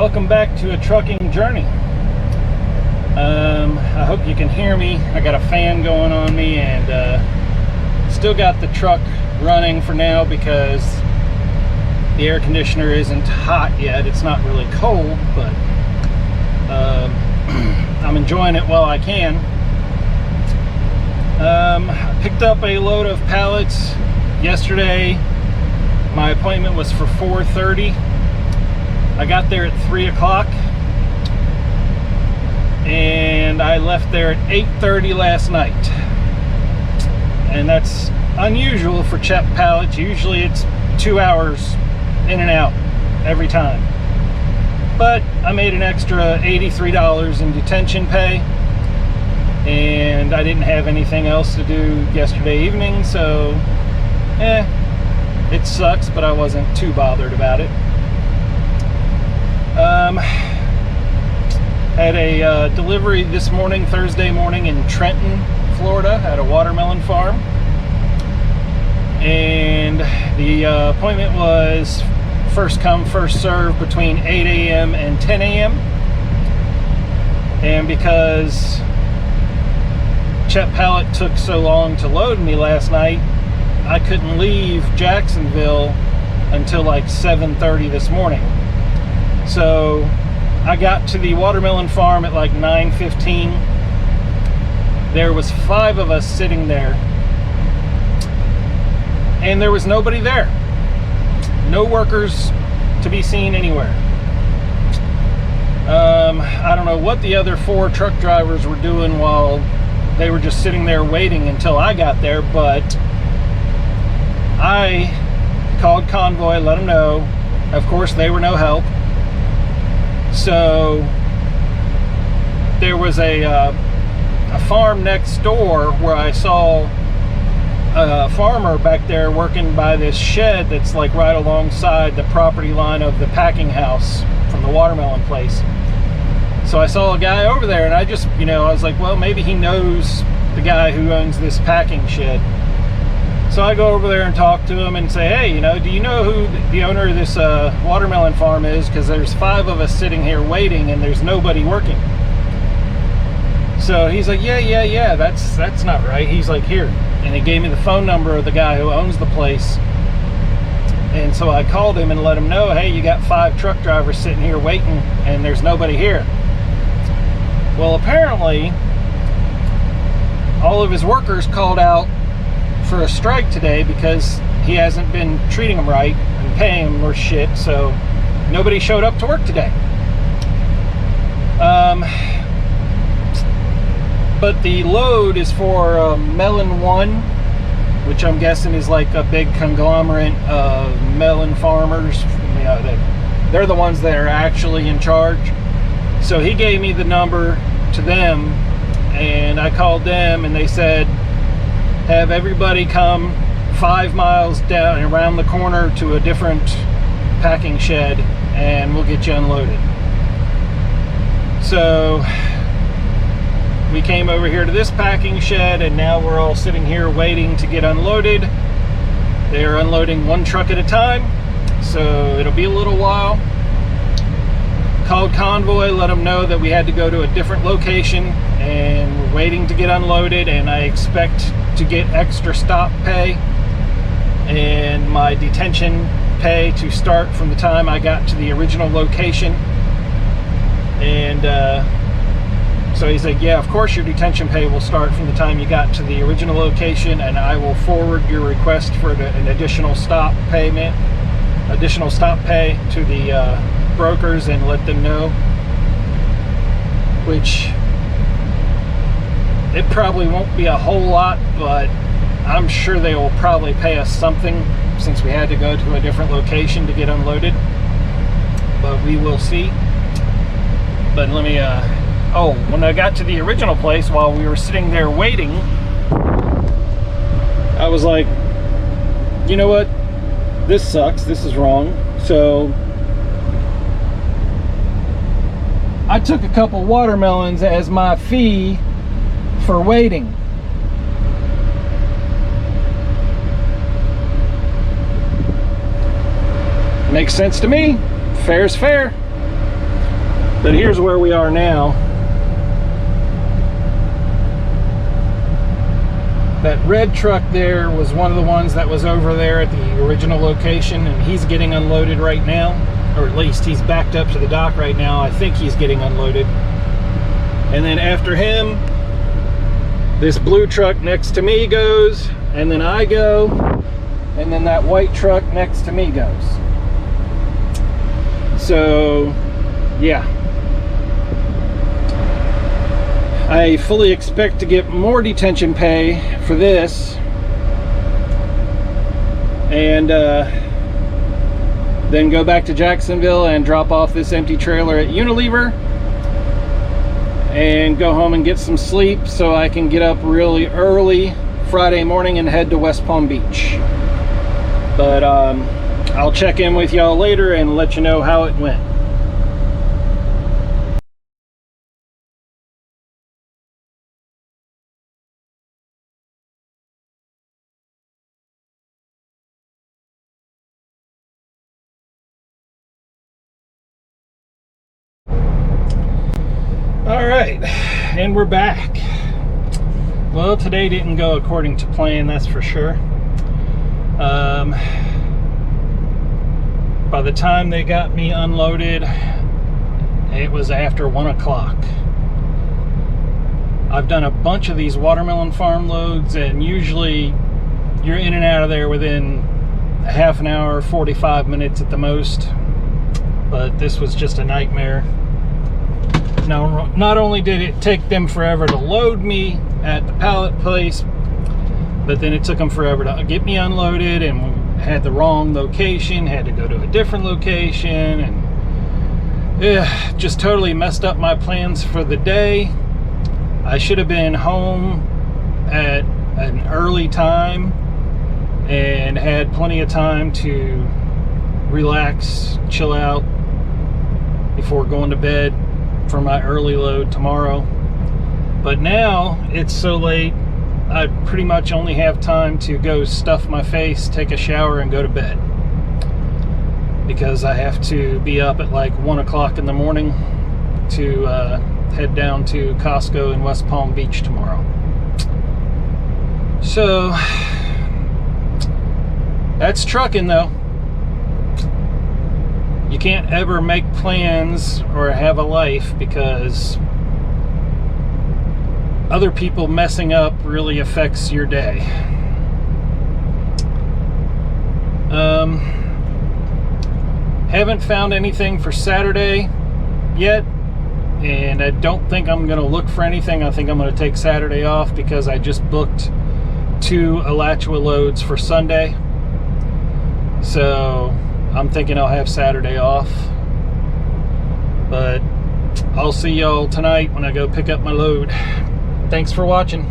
Welcome back to A Trucking Journey. I hope you can hear me. I got a fan going on me and still got the truck running for now because the air conditioner isn't hot yet. It's not really cold, but I'm enjoying it while I can. I picked up a load of pallets yesterday. My appointment was for 4:30. I got there at 3 o'clock and I left there at 8:30 last night. And that's unusual for CHEP pallets. Usually it's 2 hours in and out every time. But I made an extra $83 in detention pay, and I didn't have anything else to do yesterday evening, so it sucks, but I wasn't too bothered about it. Had a delivery this morning, Thursday morning, in Trenton, Florida, at a watermelon farm. And the appointment was first come, first serve between 8 a.m. and 10 a.m. And because CHEP pallet took so long to load me last night, I couldn't leave Jacksonville until like 7:30 this morning. So I got to the watermelon farm at like 9:15. There was 5 of us sitting there, and there was nobody there. No workers to be seen anywhere. I don't know what the other 4 truck drivers were doing while they were just sitting there waiting until I got there, but I called Convoy, let them know. Of course, they were no help. So there was a farm next door where I saw a farmer back there working by this shed that's like right alongside the property line of the packing house from the watermelon place. So I saw a guy over there, and I just, I was like, well, maybe he knows the guy who owns this packing shed. So I go over there and talk to him and say, hey, do you know who the owner of this watermelon farm is? Because there's 5 of us sitting here waiting and there's nobody working. So he's like, yeah, that's not right. He's like, here. And he gave me the phone number of the guy who owns the place. And so I called him and let him know, hey, you got 5 truck drivers sitting here waiting and there's nobody here. Well, apparently, all of his workers called out for a strike today because he hasn't been treating them right and paying them or shit, so nobody showed up to work today. But the load is for Melon One, which I'm guessing is like a big conglomerate of melon farmers. They're the ones that are actually in charge. So he gave me the number to them, and I called them, and they said, have everybody come 5 miles down around the corner to a different packing shed, and we'll get you unloaded. So we came over here to this packing shed, and now we're all sitting here waiting to get unloaded. They're unloading 1 truck at a time, so it'll be a little while. Called Convoy, let them know that we had to go to a different location and we're waiting to get unloaded, and I expect to get extra stop pay and my detention pay to start from the time I got to the original location. And so he's like, yeah, of course your detention pay will start from the time you got to the original location, and I will forward your request for an additional stop pay to the brokers and let them know, which it probably won't be a whole lot, but I'm sure they will probably pay us something since we had to go to a different location to get unloaded, but we will see. But let me when I got to the original place, while we were sitting there waiting, I was like, you know what, this sucks, this is wrong. So I took a couple watermelons as my fee for waiting. Makes sense to me. Fair's fair. But here's where we are now. That red truck there was one of the ones that was over there at the original location, and he's getting unloaded right now, or at least he's backed up to the dock right now. I think he's getting unloaded. And then after him, this blue truck next to me goes, and then I go, and then that white truck next to me goes. So, yeah. I fully expect to get more detention pay for this, and then go back to Jacksonville and drop off this empty trailer at Unilever and go home and get some sleep so I can get up really early Friday morning and head to West Palm Beach. But I'll check in with y'all later and let you know how it went. All right, and we're back. Well, today didn't go according to plan, that's for sure. By the time they got me unloaded, it was after 1 o'clock. I've done a bunch of these watermelon farm loads, and usually you're in and out of there within a half an hour, 45 minutes at the most. But this was just a nightmare. Now, not only did it take them forever to load me at the pallet place, but then it took them forever to get me unloaded, and we had the wrong location, had to go to a different location, and yeah, just totally messed up my plans for the day. I should have been home at an early time and had plenty of time to relax, chill out before going to bed for my early load tomorrow. But now it's so late, I pretty much only have time to go stuff my face, take a shower, and go to bed, because I have to be up at like 1 o'clock in the morning to head down to Costco in West Palm Beach tomorrow. So that's trucking though. You can't ever make plans or have a life because other people messing up really affects your day. Haven't found anything for Saturday yet, and I don't think I'm going to look for anything. I think I'm going to take Saturday off because I just booked 2 Alachua loads for Sunday. So I'm thinking I'll have Saturday off. But I'll see y'all tonight when I go pick up my load. Thanks for watching.